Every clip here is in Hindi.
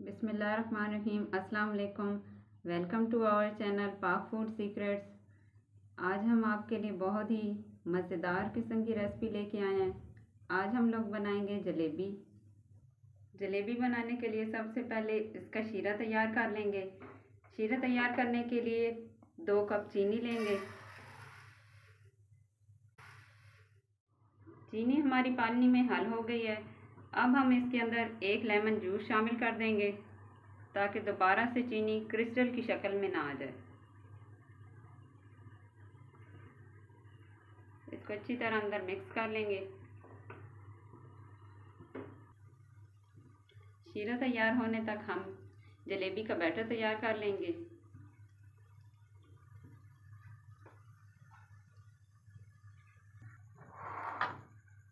बिस्मिल्लाहिर्रहमानिर्रहीम। अस्सलाम वालेकुम। वेलकम टू आवर चैनल पाक फूड सीक्रेट्स। आज हम आपके लिए बहुत ही मज़ेदार किस्म की रेसिपी लेके आए हैं। आज हम लोग बनाएंगे जलेबी। जलेबी बनाने के लिए सबसे पहले इसका शीरा तैयार कर लेंगे। शीरा तैयार करने के लिए 2 कप चीनी लेंगे। चीनी हमारी पानी में हल हो गई है। अब हम इसके अंदर 1 लेमन जूस शामिल कर देंगे ताकि दोबारा से चीनी क्रिस्टल की शक्ल में ना आ जाए। इसको अच्छी तरह अंदर मिक्स कर लेंगे। शीरा तैयार होने तक हम जलेबी का बैटर तैयार कर लेंगे।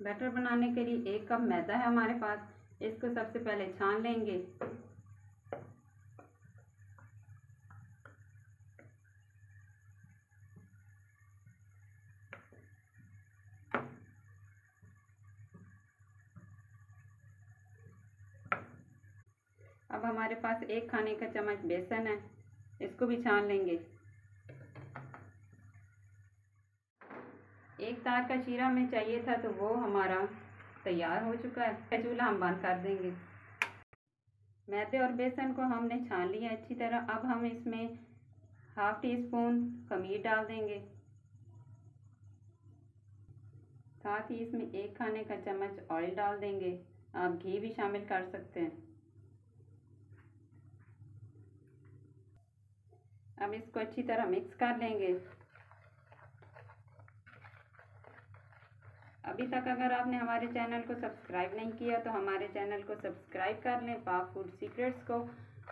बैटर बनाने के लिए 1 कप मैदा है हमारे पास। इसको सबसे पहले छान लेंगे। अब हमारे पास 1 खाने का चम्मच बेसन है, इसको भी छान लेंगे। 1 तार का शीरा हमें चाहिए था तो वो हमारा तैयार हो चुका है। चूल्हा हम बंद कर देंगे। मैदे और बेसन को हमने छान लिया अच्छी तरह। अब हम इसमें 1/2 टीस्पून खमीर डाल देंगे। साथ ही इसमें 1 खाने का चम्मच ऑयल डाल देंगे। आप घी भी शामिल कर सकते हैं। अब इसको अच्छी तरह मिक्स कर लेंगे। अभी तक अगर आपने हमारे चैनल को सब्सक्राइब नहीं किया तो हमारे चैनल को सब्सक्राइब कर लें, पाक फूड सीक्रेट्स को,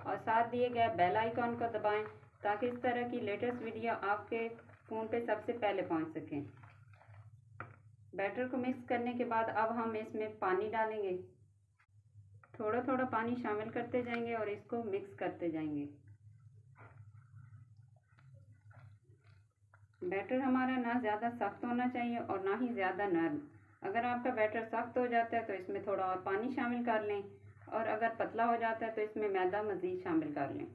और साथ दिए गए बेल आइकॉन को दबाएं ताकि इस तरह की लेटेस्ट वीडियो आपके फ़ोन पे सबसे पहले पहुंच सकें। बैटर को मिक्स करने के बाद अब हम इसमें पानी डालेंगे। थोड़ा थोड़ा पानी शामिल करते जाएंगे और इसको मिक्स करते जाएंगे। बैटर हमारा ना ज़्यादा सख्त होना चाहिए और ना ही ज़्यादा नरम। अगर आपका बैटर सख्त हो जाता है तो इसमें थोड़ा और पानी शामिल कर लें, और अगर पतला हो जाता है तो इसमें मैदा मज़ीद शामिल कर लें।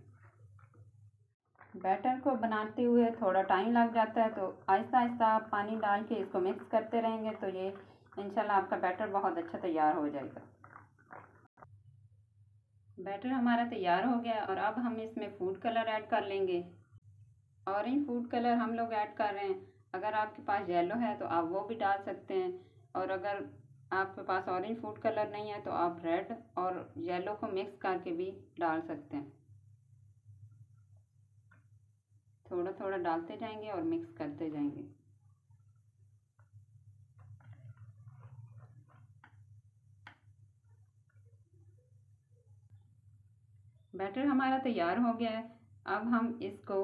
बैटर को बनाते हुए थोड़ा टाइम लग जाता है तो आहिस्ता आहिस्ता आप पानी डाल के इसको मिक्स करते रहेंगे तो ये इंशाल्लाह आपका बैटर बहुत अच्छा तैयार हो जाएगा। बैटर हमारा तैयार हो गया और अब हम इसमें फूड कलर ऐड कर लेंगे। ऑरेंज फूड कलर हम लोग ऐड कर रहे हैं। अगर आपके पास येलो है तो आप वो भी डाल सकते हैं, और अगर आपके पास ऑरेंज फूड कलर नहीं है तो आप रेड और येलो को मिक्स करके भी डाल सकते हैं। थोड़ा थोड़ा डालते जाएंगे और मिक्स करते जाएंगे। बैटर हमारा तैयार हो गया है। अब हम इसको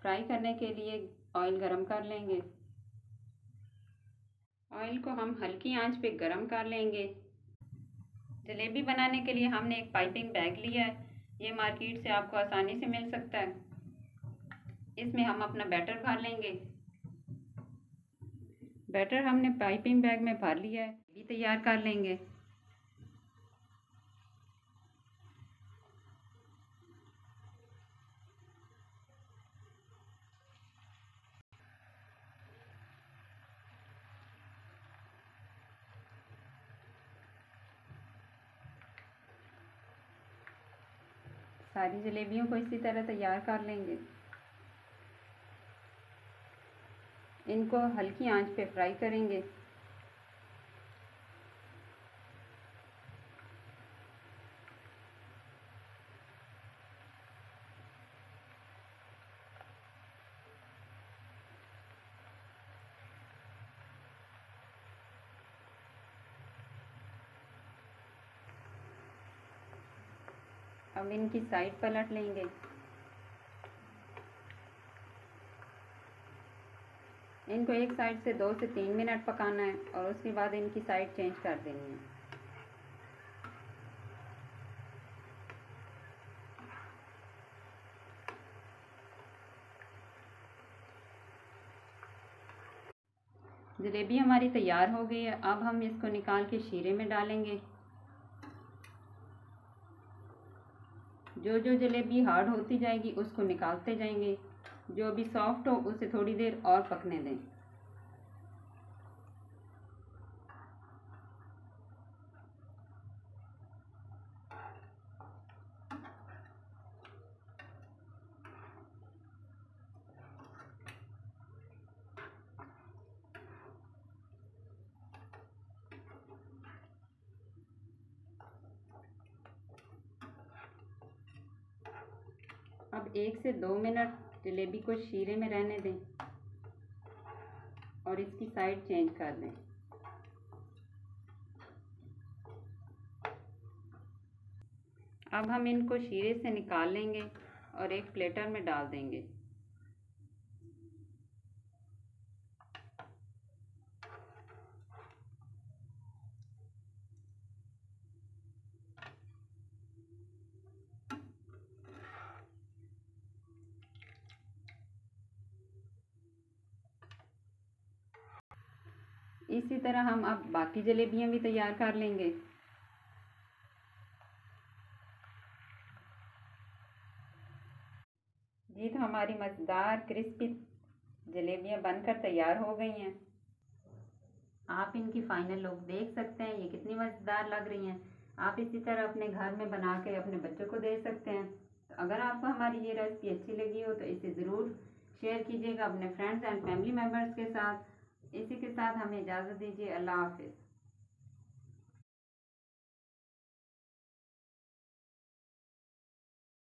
फ्राई करने के लिए ऑयल गरम कर लेंगे। ऑयल को हम हल्की आंच पे गरम कर लेंगे। जलेबी बनाने के लिए हमने एक पाइपिंग बैग लिया है। ये मार्केट से आपको आसानी से मिल सकता है। इसमें हम अपना बैटर भर लेंगे। बैटर हमने पाइपिंग बैग में भर लिया है, भी तैयार कर लेंगे। सारी जलेबियों को इसी तरह तैयार कर लेंगे। इनको हल्की आंच पे फ्राई करेंगे। अब इनकी साइड पलट लेंगे। इनको एक साइड से 2 से 3 मिनट पकाना है और उसके बाद इनकी साइड चेंज कर देनी है। जलेबी हमारी तैयार हो गई है। अब हम इसको निकाल के शीरे में डालेंगे। जो जो जलेबी हार्ड होती जाएगी उसको निकालते जाएंगे। जो भी सॉफ्ट हो उसे थोड़ी देर और पकने दें। अब 1 से 2 मिनट जलेबी को शीरे में रहने दें और इसकी साइड चेंज कर दें। अब हम इनको शीरे से निकाल लेंगे और एक प्लेटर में डाल देंगे। इसी तरह हम अब बाकी जलेबियां भी तैयार कर लेंगे। जी तो हमारी मज़ेदार क्रिस्पी जलेबियां बनकर तैयार हो गई हैं। आप इनकी फाइनल लुक देख सकते हैं, ये कितनी मज़ेदार लग रही हैं। आप इसी तरह अपने घर में बना के अपने बच्चों को दे सकते हैं। तो अगर आपको हमारी ये रेसिपी अच्छी लगी हो तो इसे ज़रूर शेयर कीजिएगा अपने फ्रेंड्स एंड फैमिली मेम्बर्स के साथ। इसी के साथ हमें इजाज़त दीजिए। अल्लाह हाफ़िज़।